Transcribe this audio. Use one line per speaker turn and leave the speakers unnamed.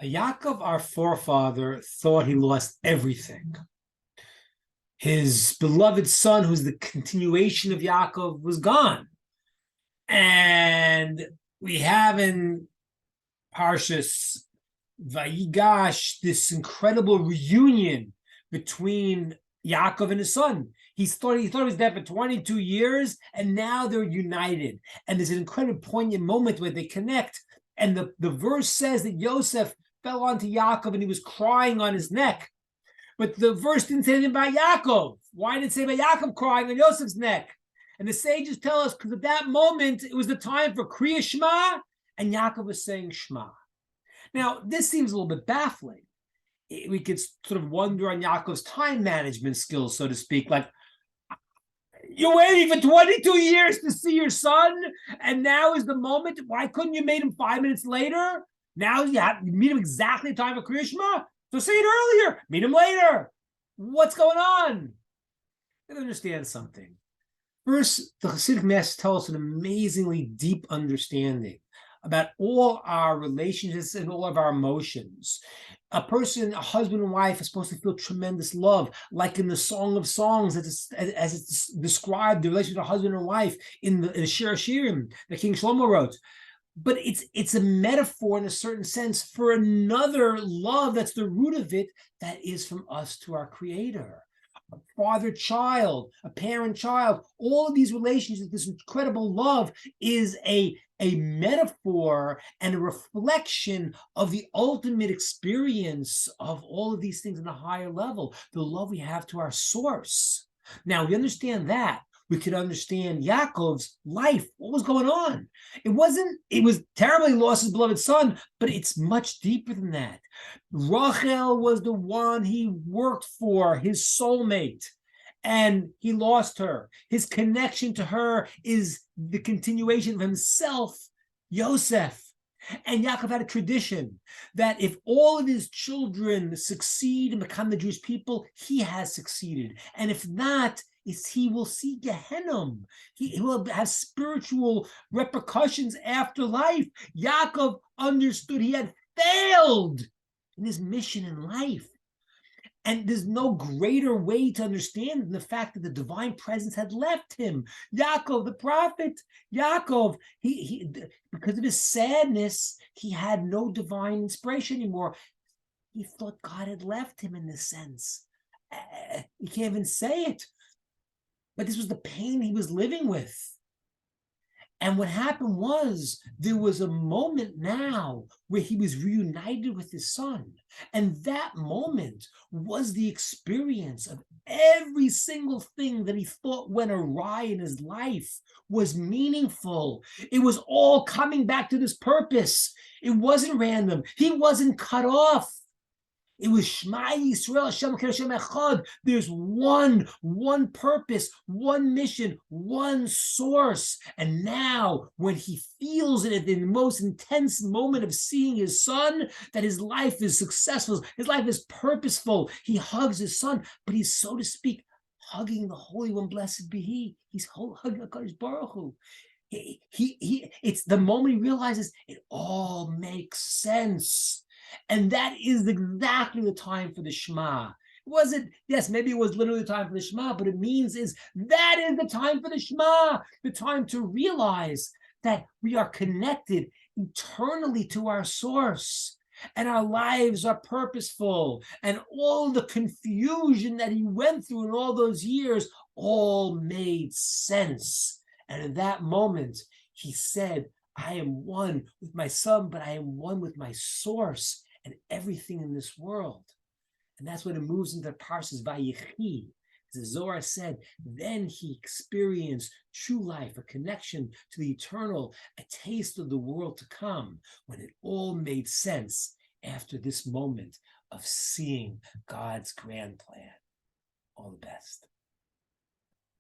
Yaakov, our forefather, thought he lost everything. His beloved son, who's the continuation of Yaakov, was gone. And we have in Parshas Vayigash this incredible reunion between Yaakov and his son. He thought he was dead for 22 years, and now they're united. And there's an incredible poignant moment where they connect. And the verse says that Yosef fell onto Yaakov and he was crying on his neck. But the verse didn't say anything about Yaakov. Why did it say about Yaakov crying on Yosef's neck? And the sages tell us because at that moment, it was the time for Kriya Shema, and Yaakov was saying Shema. Now, this seems a little bit baffling. We could sort of wonder on Yaakov's time management skills, so to speak. Like, you're waiting for 22 years to see your son, and now is the moment. Why couldn't you meet him 5 minutes later? Now you meet him exactly at the time of Kriya Shema. So say it earlier, meet him later. What's going on? You gotta understand something. First, the Hasidic Masters tell us an amazingly deep understanding about all our relationships and all of our emotions. A person, a husband and wife, is supposed to feel tremendous love, like in the Song of Songs, as it's described, the relationship of husband and wife in the Shir Hashirim that King Shlomo wrote. But it's a metaphor in a certain sense for another love that's the root of it, that is from us to our Creator. A father-child, a parent-child, all of these relationships, this incredible love is a metaphor and a reflection of the ultimate experience of all of these things on a higher level, the love we have to our source. Now, we understand that. We could understand Yaakov's life. What was going on? It was terribly lost his beloved son, but it's much deeper than that. Rachel was the one he worked for, his soulmate, and he lost her. His connection to her is the continuation of himself, Yosef. And Yaakov had a tradition that if all of his children succeed and become the Jewish people, he has succeeded. And if not, he will see Gehenna. He will have spiritual repercussions after life. Yaakov understood he had failed in his mission in life. And there's no greater way to understand than the fact that the divine presence had left him. Yaakov, the prophet, Yaakov, he because of his sadness, he had no divine inspiration anymore. He thought God had left him in this sense. He can't even say it. But this was the pain he was living with. And what happened was there was a moment now where he was reunited with his son. And that moment was the experience of every single thing that he thought went awry in his life was meaningful. It was all coming back to this purpose. It wasn't random. He wasn't cut off. It was Shema Yisrael Hashem Echad. There's one purpose, one mission, one source. And now, when he feels it at the most intense moment of seeing his son, that his life is successful, his life is purposeful, he hugs his son, but he's, so to speak, hugging the Holy One, blessed be He. He's hugging HaKadosh Baruch Hu. It's the moment he realizes it all makes sense. And that is exactly the time for the Shema. It wasn't, yes, maybe it was literally the time for the Shema, but it means is that is the time for the Shema, the time to realize that we are connected eternally to our source, and our lives are purposeful, and all the confusion that he went through in all those years all made sense. And in that moment, he said, I am one with my son, but I am one with my source and everything in this world. And that's when it moves into Parshas Vayechi. As the Zohar said, then he experienced true life, a connection to the eternal, a taste of the world to come, when it all made sense after this moment of seeing God's grand plan. All the best.